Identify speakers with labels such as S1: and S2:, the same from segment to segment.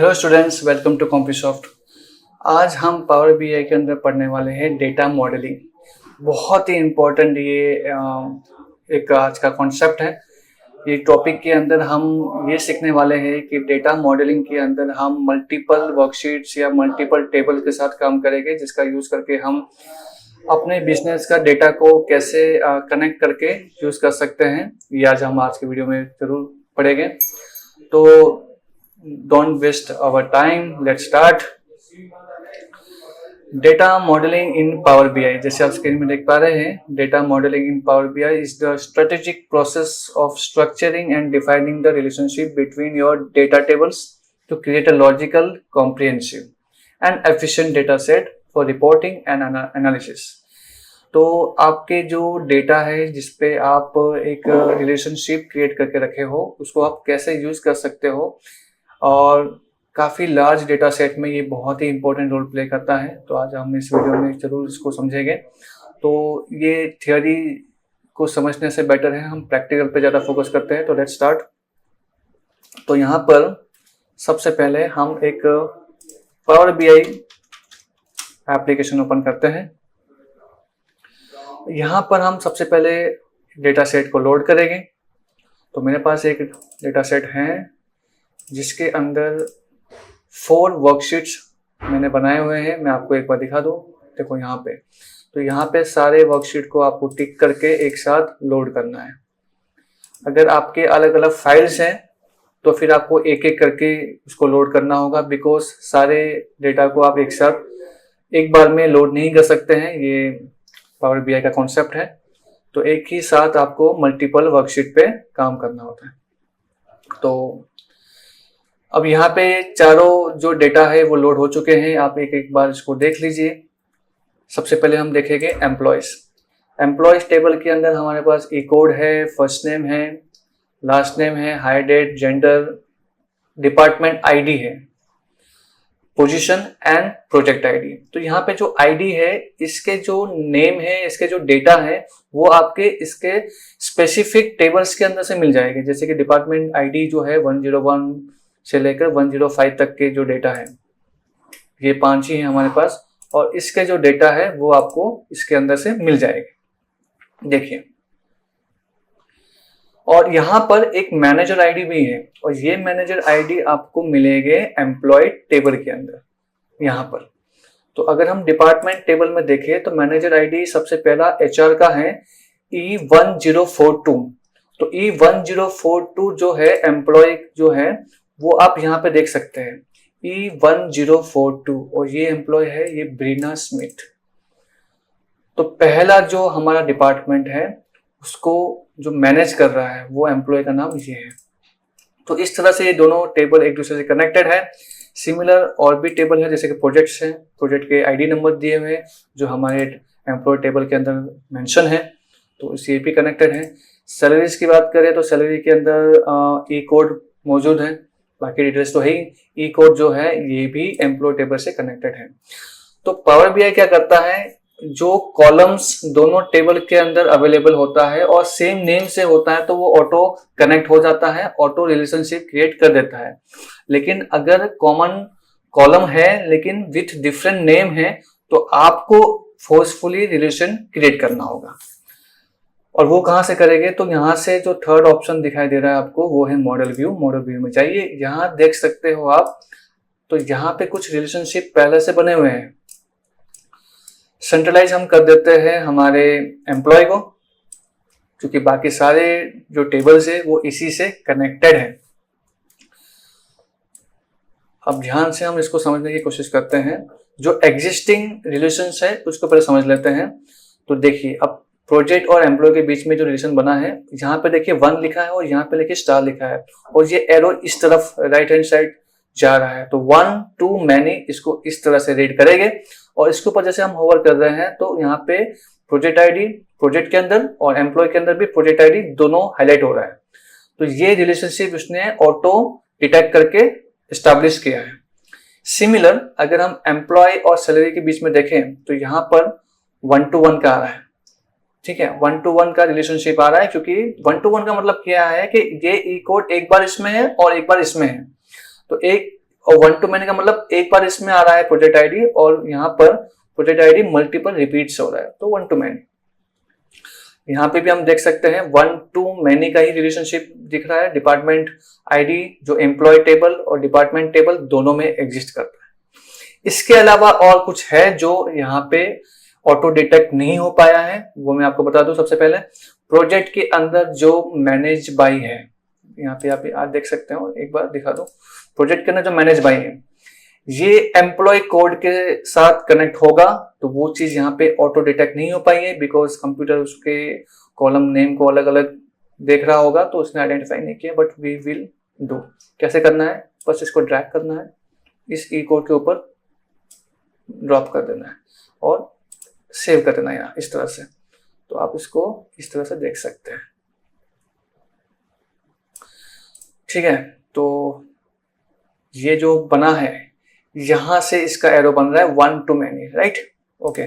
S1: Hello students, welcome to Compisoft. आज हम power BI के अंदर पढ़ने वाले हैं डेटा मॉडलिंग। बहुत ही इम्पोर्टेंट ये एक आज का कॉन्सेप्ट है। ये टॉपिक के अंदर हम ये सीखने वाले हैं कि डेटा मॉडलिंग के अंदर हम मल्टीपल वर्कशीट्स या मल्टीपल टेबल के साथ काम करेंगे, जिसका यूज करके हम अपने बिजनेस का डेटा को कैसे कनेक्ट करके यूज कर सकते हैं। ये आज के वीडियो में जरूर पढ़ेंगे। तो don't waste our time, let's start। Data modelling in power BI, जैसे आप स्क्रीन में देख पा रहे हैं, data modelling in power BI is the strategic process of structuring and defining the relationship between your data tables two create a logical, comprehensive and efficient data set for reporting and analysis. तो आपके जो data है जिसपे आप एक relationship create करके रखे हो, उसको आप कैसे यूज कर सकते हो, और काफ़ी लार्ज डेटा सेट में ये बहुत ही इंपॉर्टेंट रोल प्ले करता है। तो आज हम इस वीडियो में जरूर इसको समझेंगे। तो ये थियोरी को समझने से बेटर है हम प्रैक्टिकल पे ज़्यादा फोकस करते हैं। तो लेट्स स्टार्ट। तो यहाँ पर सबसे पहले हम एक पावर बीआई एप्लीकेशन ओपन करते हैं। यहाँ पर हम सबसे पहले डेटा सेट को लोड करेंगे। तो मेरे पास एक डेटा सेट है जिसके अंदर 4 वर्कशीट्स मैंने बनाए हुए हैं। मैं आपको एक बार दिखा दूं। देखो यहाँ पे, तो यहाँ पे सारे वर्कशीट को आपको टिक करके एक साथ लोड करना है। अगर आपके अलग अलग फाइल्स हैं तो फिर आपको एक एक करके उसको लोड करना होगा, बिकॉज सारे डेटा को आप एक साथ एक बार में लोड नहीं कर सकते हैं। ये पावर बीआई का कॉन्सेप्ट है। तो एक ही साथ आपको मल्टीपल वर्कशीट पे काम करना होता है। तो अब यहाँ पे चारों जो डेटा है वो लोड हो चुके हैं। आप एक एक बार इसको देख लीजिए। सबसे पहले हम देखेंगे एम्प्लॉयज टेबल के अंदर हमारे पास ई कोड है, फर्स्ट नेम है, लास्ट नेम है, hire date, gender, department ID है, पोजीशन एंड प्रोजेक्ट आईडी। तो यहाँ पे जो आईडी है, इसके जो नेम है, इसके जो डेटा है, वो आपके इसके स्पेसिफिक टेबल्स के अंदर से मिल जाएगी। जैसे कि डिपार्टमेंट आईडी जो है 101 से लेकर 105 तक के जो डेटा है, ये 5 ही है हमारे पास, और इसके जो डेटा है वो आपको इसके अंदर से मिल जाएगी। देखिए, और यहाँ पर एक मैनेजर आईडी भी है, और ये मैनेजर आईडी आपको मिलेंगे एम्प्लॉय टेबल के अंदर यहाँ पर। तो अगर हम डिपार्टमेंट टेबल में देखें तो मैनेजर आईडी सबसे पहला एचआर का है E1042। तो E1042 जो है एम्प्लॉय जो है वो आप यहाँ पे देख सकते हैं, E1042, और ये एम्प्लॉय है ये ब्रीना स्मिथ। तो पहला जो हमारा डिपार्टमेंट है उसको जो मैनेज कर रहा है वो एम्प्लॉय का नाम ये है। तो इस तरह से ये दोनों टेबल एक दूसरे से कनेक्टेड है। सिमिलर और भी टेबल है, जैसे कि प्रोजेक्ट्स हैं, प्रोजेक्ट के आईडी नंबर दिए हुए हैं जो हमारे एम्प्लॉय टेबल के अंदर मेंशन है, तो ये भी कनेक्टेड है। सैलरीज की बात करें तो सैलरी के अंदर ई कोड मौजूद है, बाकी डिटेल्स तो है ही। ई कोड जो है ये भी एम्प्लॉय टेबल से कनेक्टेड है। तो पावर बीआई क्या करता है, जो कॉलम्स दोनों टेबल के अंदर अवेलेबल होता है और सेम नेम से होता है तो वो ऑटो कनेक्ट हो जाता है, ऑटो रिलेशनशिप क्रिएट कर देता है। लेकिन अगर कॉमन कॉलम है लेकिन विथ डिफरेंट नेम है तो आपको फोर्सफुली रिलेशन क्रिएट करना होगा। और वो कहाँ से करेंगे, तो यहाँ से जो थर्ड ऑप्शन दिखाई दे रहा है आपको वो है मॉडल व्यू। मॉडल व्यू में जाइए, यहाँ देख सकते हो आप, तो यहाँ पे कुछ रिलेशनशिप पहले से बने हुए हैं। सेंट्रलाइज हम कर देते हैं हमारे एम्प्लॉय को, क्योंकि बाकी सारे जो टेबल्स है वो इसी से कनेक्टेड है। अब ध्यान से हम इसको समझने की कोशिश करते हैं। जो एग्जिस्टिंग रिलेशंस है उसको पहले समझ लेते हैं। तो देखिए, अब प्रोजेक्ट और एम्प्लॉय के बीच में जो रिलेशन बना है, यहाँ पे देखिए 1 लिखा है और यहाँ पे देखिए स्टार लिखा है, और ये एरो इस तरफ राइट हैंड साइड जा रहा है। तो 1 2 मैनी इसको इस तरह से रीड करेंगे, और इसके ऊपर जैसे हम होवर कर रहे हैं तो यहाँ पे प्रोजेक्ट आईडी प्रोजेक्ट के अंदर और एम्प्लॉय के अंदर भी प्रोजेक्ट आईडी दोनों हाईलाइट हो रहा है। तो ये रिलेशनशिप उसने ऑटो डिटेक्ट करके एस्टैब्लिश किया है। सिमिलर अगर हम एम्प्लॉय और सैलरी के बीच में देखें तो यहाँ पर 1 to 1 का आ रहा है। ठीक है, 1 to 1 का रिलेशनशिप आ रहा है, क्योंकि 1 to 1 का मतलब क्या है कि ये ई कोड एक बार इसमें है और एक बार इसमें है। तो एक और 1 to many का मतलब एक बार इसमें आ रहा है प्रोजेक्ट आईडी और यहाँ पर प्रोजेक्ट आईडी मल्टीपल रिपीट्स हो रहा है, तो 1 to many। यहाँ पे भी हम देख सकते हैं 1 to many का ही रिलेशनशिप दिख रहा है। डिपार्टमेंट आईडी जो एम्प्लॉय टेबल और डिपार्टमेंट टेबल दोनों में एग्जिस्ट करता है। इसके अलावा और कुछ है जो यहाँ पे ऑटो डिटेक्ट नहीं हो पाया है, वो मैं आपको बता दूं। सबसे पहले प्रोजेक्ट के अंदर जो मैनेज बाय है, यहाँ पे आप देख सकते हो, एक बार दिखा दो। प्रोजेक्ट के अंदर जो मैनेज बाय है ये एम्प्लॉय कोड के साथ कनेक्ट होगा, तो वो चीज यहाँ पे ऑटो डिटेक्ट नहीं हो पाई है बिकॉज कंप्यूटर उसके कॉलम नेम को अलग अलग देख रहा होगा, तो उसने आइडेंटिफाई नहीं किया। But we will do. कैसे करना है, बस इसको ड्रैग करना है, इस ई कोड के ऊपर ड्रॉप कर देना है और सेव कर देना है यहाँ इस तरह से। तो आप इसको इस तरह से देख सकते हैं, ठीक है। तो ये जो बना है यहां से इसका एरो बन रहा है 1 to many, राइट, ओके।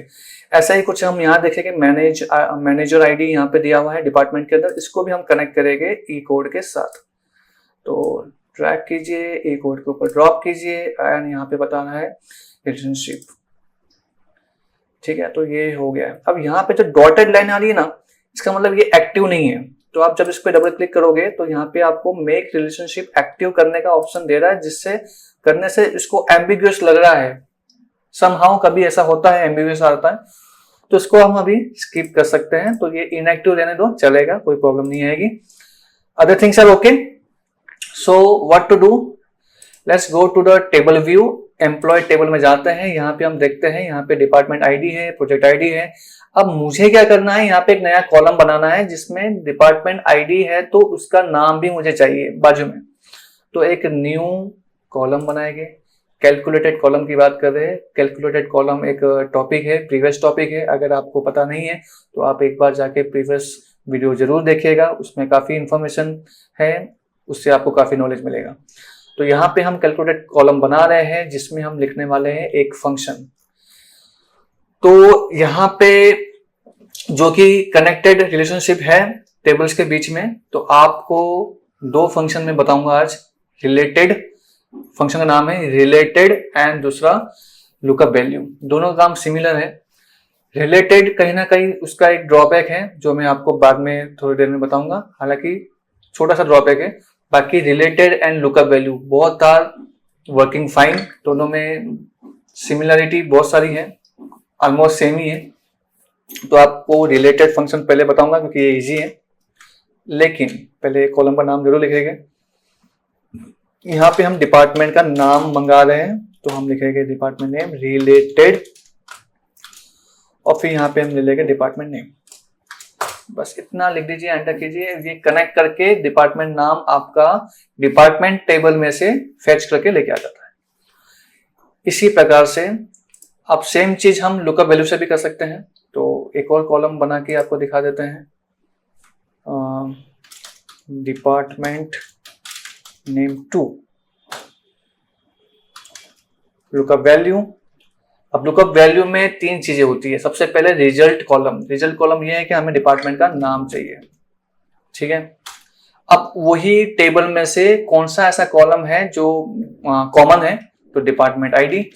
S1: ऐसा ही कुछ हम यहाँ देखेंगे, मैनेजर आईडी यहाँ पे दिया हुआ है डिपार्टमेंट के अंदर, इसको भी हम कनेक्ट करेंगे ई कोड के साथ। तो ड्रैग कीजिए, ई कोड के ऊपर ड्रॉप कीजिए एंड यहाँ पे बताना है रिलेशनशिप, ठीक है। तो ये हो गया। अब यहाँ पे जो डॉटेड लाइन आ रही है ना, इसका मतलब ये एक्टिव नहीं है। तो आप जब इस पे डबल क्लिक करोगे तो यहाँ पे आपको मेक रिलेशनशिप एक्टिव करने का ऑप्शन दे रहा है, जिससे करने से इसको एम्बिग्यूअस लग रहा है समहाउ। कभी ऐसा होता है एम्बिग्यूअस आता है, तो इसको हम अभी स्किप कर सकते हैं। तो ये इनएक्टिव रहने दो, चलेगा, कोई प्रॉब्लम नहीं आएगी। Other things are okay. So what to do, let's go to the table view. Employee table में जाते हैं, यहाँ पे हम देखते हैं, यहाँ पे डिपार्टमेंट आईडी है, प्रोजेक्ट आईडी है। अब मुझे क्या करना है, यहाँ पे एक नया कॉलम बनाना है जिसमें डिपार्टमेंट आईडी है, तो उसका नाम भी मुझे चाहिए बाजू में। तो एक न्यू कॉलम बनाएंगे। कैलकुलेटेड कॉलम की बात कर रहे हैं। कैलकुलेटेड कॉलम एक टॉपिक है, प्रीवियस टॉपिक है। अगर आपको पता नहीं है तो आप एक बार जाके प्रीवियस वीडियो जरूर देखिएगा, उसमें काफी इंफॉर्मेशन है, उससे आपको काफी नॉलेज मिलेगा। तो यहाँ पे हम कैलकुलेटेड कॉलम बना रहे हैं जिसमें हम लिखने वाले हैं एक फंक्शन। तो यहाँ पे जो कि कनेक्टेड रिलेशनशिप है टेबल्स के बीच में, तो आपको दो फंक्शन में बताऊंगा आज। रिलेटेड फंक्शन का नाम है रिलेटेड एंड दूसरा लुकअप वैल्यू। दोनों का काम सिमिलर है। रिलेटेड कहीं ना कहीं उसका एक ड्रॉबैक है जो मैं आपको बाद में थोड़ी देर में बताऊंगा, हालांकि छोटा सा ड्रॉबैक है। बाकी रिलेटेड एंड लुकअप वैल्यू बहुत आर वर्किंग फाइन, दोनों में सिमिलरिटी बहुत सारी है, ऑलमोस्ट सेम ही है। तो आपको रिलेटेड फंक्शन पहले बताऊंगा क्योंकि ये इजी है, लेकिन पहले कॉलम का नाम जरूर लिखेंगे। यहाँ पे हम डिपार्टमेंट का नाम मंगा रहे हैं, तो हम लिखेंगे डिपार्टमेंट नेम रिलेटेड, और फिर यहाँ पे हम ले लेंगे डिपार्टमेंट नेम। बस इतना लिख दीजिए, एंटर कीजिए। ये कनेक्ट करके डिपार्टमेंट नाम आपका डिपार्टमेंट टेबल में से फेच करके लेके आ जाता है। इसी प्रकार से अब सेम चीज हम लुकअप वैल्यू से भी कर सकते हैं। तो एक और कॉलम बना के आपको दिखा देते हैं, डिपार्टमेंट नेम 2 लुकअप वैल्यू। अब लुकअप वैल्यू में तीन चीजें होती है। सबसे पहले रिजल्ट कॉलम। रिजल्ट कॉलम ये है कि हमें डिपार्टमेंट का नाम चाहिए, ठीक है। अब वही टेबल में से कौन सा ऐसा कॉलम है जो कॉमन है, तो डिपार्टमेंट आईडी।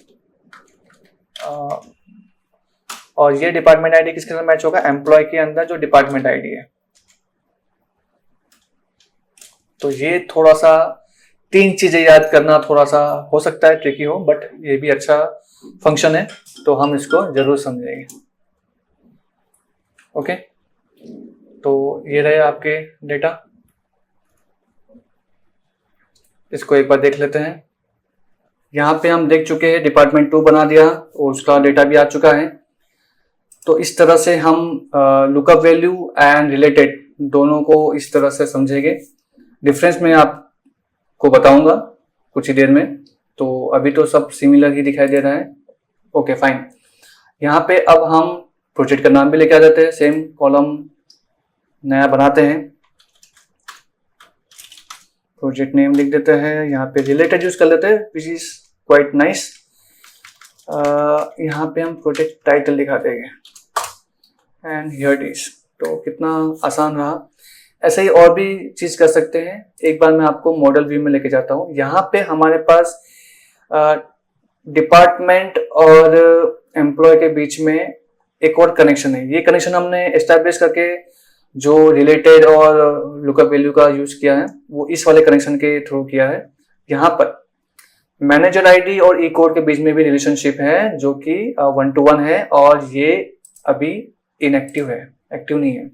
S1: और ये डिपार्टमेंट आईडी किसके साथ मैच होगा, एम्प्लॉय के अंदर जो डिपार्टमेंट आईडी है। तो ये थोड़ा सा तीन चीजें याद करना थोड़ा सा हो सकता है ट्रिकी हो, बट ये भी अच्छा फंक्शन है, तो हम इसको जरूर समझेंगे। ओके, तो ये रहे आपके डेटा। इसको एक बार देख लेते हैं। यहाँ पे हम देख चुके हैं डिपार्टमेंट 2 बना दिया और उसका डेटा भी आ चुका है। तो इस तरह से हम लुकअप वैल्यू एंड रिलेटेड दोनों को इस तरह से समझेंगे। डिफरेंस मैं आपको बताऊंगा कुछ ही देर में। तो अभी तो सब सिमिलर ही दिखाई दे रहा है। Okay fine. यहाँ पे अब हम प्रोजेक्ट का नाम भी लेके आ जाते हैं। सेम कॉलम नया बनाते हैं, प्रोजेक्ट नेम लिख देते हैं। यहाँ पे रिलेटेड यूज कर लेते हैं, विच इज क्वाइट नाइस। यहाँ पे हम प्रोजेक्ट टाइटल लिखा देंगे एंड हियर इट इज। तो कितना आसान रहा। ऐसे ही और भी चीज कर सकते हैं। एक बार मैं आपको मॉडल व्यू में लेके जाता हूँ। यहाँ पे हमारे पास डिपार्टमेंट और एम्प्लॉय के बीच में एक और कनेक्शन है। ये कनेक्शन हमने एस्टैब्लिश करके जो रिलेटेड और लुकअप वैल्यू का यूज किया है वो इस वाले कनेक्शन के थ्रू किया है। यहाँ पर मैनेजर आईडी और ई कोड के बीच में भी रिलेशनशिप है जो कि 1 to 1 है और ये अभी इनएक्टिव है, एक्टिव नहीं है।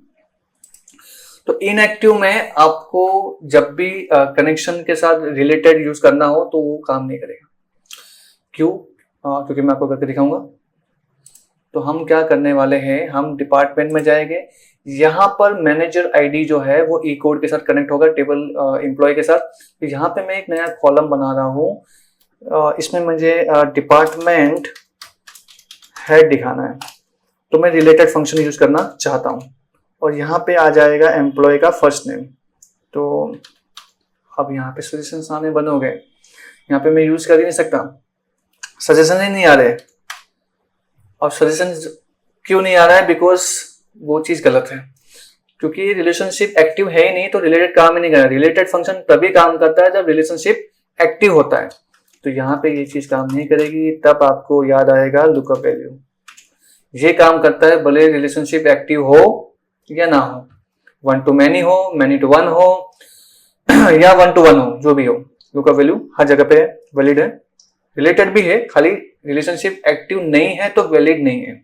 S1: तो इनएक्टिव में आपको जब भी कनेक्शन के साथ रिलेटेड यूज करना हो तो वो काम नहीं करेगा। क्यों? क्योंकि मैं आपको करके दिखाऊंगा। तो हम क्या करने वाले हैं, हम डिपार्टमेंट में जाएंगे। यहाँ पर मैनेजर आईडी जो है वो ई कोड के साथ कनेक्ट होगा टेबल एम्प्लॉय के साथ। तो यहाँ पे मैं एक नया कॉलम बना रहा हूँ, इसमें मुझे डिपार्टमेंट हेड दिखाना है। तो मैं रिलेटेड फंक्शन यूज करना चाहता हूँ और यहाँ पे आ जाएगा एम्प्लॉय का फर्स्ट नेम। तो अब यहाँ पे सजेशंस आने बंद हो गए, यहाँ पे मैं यूज कर ही नहीं सकता, सजेशन ही नहीं आ रहे। और सजेशन क्यों नहीं आ रहा है? बिकॉज वो चीज गलत है, क्योंकि रिलेशनशिप एक्टिव है ही नहीं तो रिलेटेड काम ही नहीं करेगा। रिलेटेड फंक्शन तभी काम करता है जब रिलेशनशिप एक्टिव होता है। तो यहाँ पे ये चीज काम नहीं करेगी, तब आपको याद आएगा लुकअप वैल्यू। ये काम करता है भले रिलेशनशिप एक्टिव हो या ना हो, 1 to many हो, many to 1 हो या 1 to 1 हो, जो भी हो, लुकअप वैल्यू हर जगह पे वैलिड है। रिलेटेड भी है, खाली रिलेशनशिप एक्टिव नहीं है तो वैलिड नहीं है।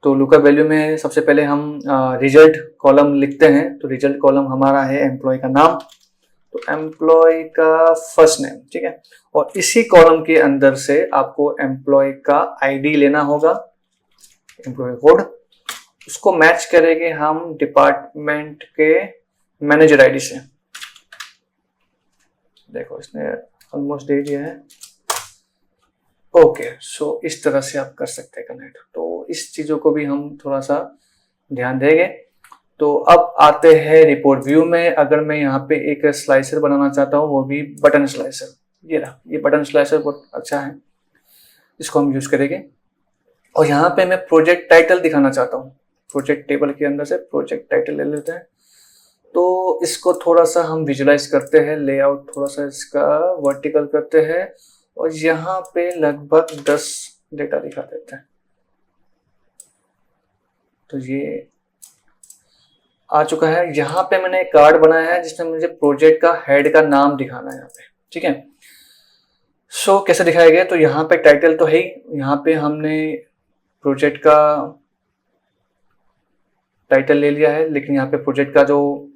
S1: तो लुकअप वैल्यू में सबसे पहले हम रिजल्ट कॉलम लिखते हैं। तो रिजल्ट कॉलम हमारा है एम्प्लॉय का नाम, तो एम्प्लॉय का फर्स्ट नेम, ठीक है। और इसी कॉलम के अंदर से आपको एम्प्लॉय का आईडी लेना होगा, एम्प्लॉय कोड। उसको मैच करेंगे हम डिपार्टमेंट के मैनेजर आईडी से। देखो इसने ऑलमोस्ट दे दिया है। ओके, सो इस तरह से आप कर सकते हैं कनेक्ट। तो इस चीजों को भी हम थोड़ा सा ध्यान देंगे। तो अब आते हैं रिपोर्ट व्यू में। अगर मैं यहाँ पे एक स्लाइसर बनाना चाहता हूँ, वो भी बटन स्लाइसर, ये रहा, ये बटन स्लाइसर बहुत अच्छा है, इसको हम यूज करेंगे। और यहाँ पे मैं प्रोजेक्ट टाइटल दिखाना चाहता हूँ। प्रोजेक्ट टेबल के अंदर से प्रोजेक्ट टाइटल ले लेते हैं। तो इसको थोड़ा सा हम विजुलाइज करते हैं, लेआउट थोड़ा सा इसका वर्टिकल करते हैं और यहाँ पे लगभग 10 डेटा दिखा देते हैं। तो ये आ चुका है। यहाँ पे मैंने एक कार्ड बनाया है जिसमें मुझे प्रोजेक्ट का हेड का नाम दिखाना है यहाँ पे, ठीक है। सो कैसे दिखाया गया? तो यहाँ पे टाइटल तो है ही, यहाँ पे हमने प्रोजेक्ट का टाइटल ले लिया है, लेकिन यहाँ पे प्रोजेक्ट का जो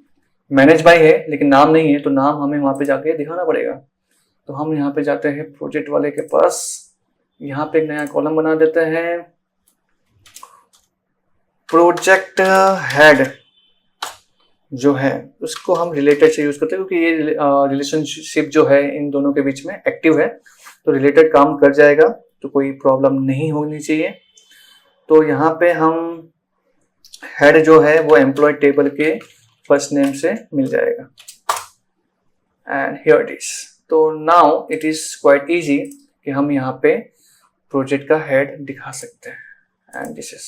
S1: मैनेज बाय है लेकिन नाम नहीं है, तो नाम हमें वहां पे जाके दिखाना पड़ेगा। तो हम यहाँ पे जाते हैं प्रोजेक्ट वाले के पास, यहाँ पे एक नया कॉलम बना देते हैं, प्रोजेक्ट हेड जो है उसको हम रिलेटेड से यूज करते हैं, क्योंकि ये रिलेशनशिप जो है इन दोनों के बीच में एक्टिव है, तो रिलेटेड काम कर जाएगा, तो कोई प्रॉब्लम नहीं होनी चाहिए। तो यहाँ पे हम हेड जो है वो एम्प्लॉय टेबल के फर्स्ट नेम से मिल जाएगा एंड हियर इट इज। तो now it is quite easy कि हम यहाँ पे प्रोजेक्ट का हेड दिखा सकते हैं एंड दिस इज।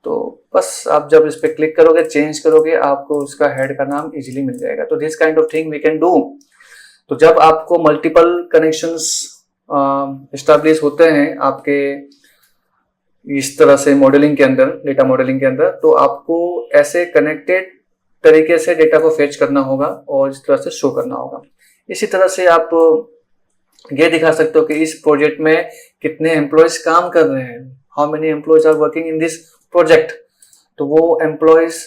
S1: तो बस आप जब इस पे क्लिक करोगे, चेंज करोगे, आपको उसका हेड का नाम इजीली मिल जाएगा। तो this kind of thing we can do. तो जब आपको मल्टीपल कनेक्शंस एस्टैब्लिश होते हैं आपके इस तरह से मॉडलिंग के अंदर, डेटा मॉडलिंग के अंदर, तो आपको ऐसे कनेक्टेड तरीके से डेटा को फेच करना होगा और इस तरह से शो करना होगा। इसी तरह से आप ये दिखा सकते हो कि इस प्रोजेक्ट में कितने एम्प्लॉयज काम कर रहे हैं, how many employees are working in this project. तो वो एम्प्लॉयज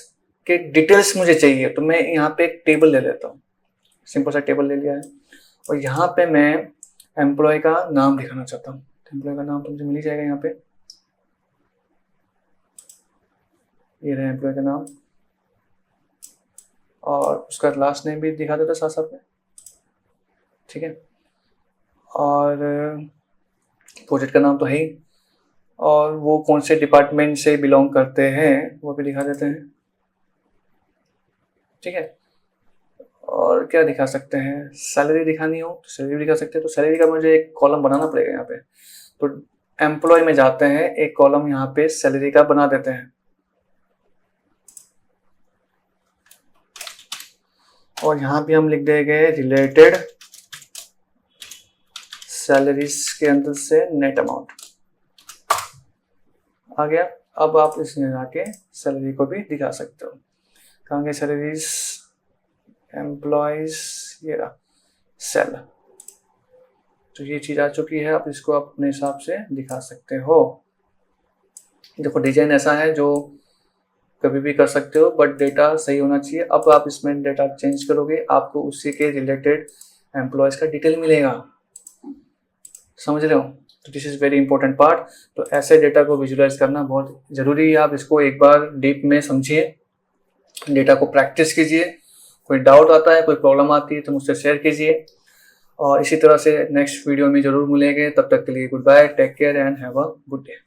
S1: के डिटेल्स मुझे चाहिए, तो मैं यहाँ पे एक टेबल ले लेता हूँ, सिंपल सा टेबल ले लिया है और यहाँ पे मैं एम्प्लॉय का नाम दिखाना चाहता हूँ। एम्प्लॉय का नाम तो मुझे मिल ही जाएगा यहाँ पे, ये रहा एम्प्लॉय का नाम और उसका लास्ट नेम भी दिखा देता साथ साथ में, ठीक है। और प्रोजेक्ट का नाम तो है ही, और वो कौन से डिपार्टमेंट से बिलोंग करते हैं वो भी दिखा देते हैं, ठीक है। और क्या दिखा सकते हैं, सैलरी दिखानी हो तो सैलरी दिखा सकते हैं। तो सैलरी का मुझे एक कॉलम बनाना पड़ेगा यहाँ पे। तो एम्प्लॉय में जाते हैं, एक कॉलम यहाँ पे सैलरी का बना देते हैं। और यहाँ भी हम लिख देंगे रिलेटेड सैलरीज के अंदर से नेट अमाउंट आ गया। अब आप इसमें आके सैलरी को भी दिखा सकते हो। कहाँ सैलरीज एम्प्लॉयज, ये रहा सेल। तो ये चीज़ आ चुकी है। आप इसको अपने हिसाब से दिखा सकते हो। देखो डिजाइन ऐसा है जो कभी भी कर सकते हो, बट डेटा सही होना चाहिए। अब आप इसमें डेटा चेंज करोगे, आपको उसी के रिलेटेड एम्प्लॉयज का डिटेल मिलेगा। समझ रहे हो? तो this is very important part. तो ऐसे डेटा को विजुअलाइज करना बहुत ज़रूरी है। आप इसको एक बार डीप में समझिए, डेटा को प्रैक्टिस कीजिए। कोई डाउट आता है, कोई प्रॉब्लम आती है तो मुझसे शेयर कीजिए। और इसी तरह से नेक्स्ट वीडियो में ज़रूर मिलेंगे। तब तक के लिए goodbye, take care and have a good day.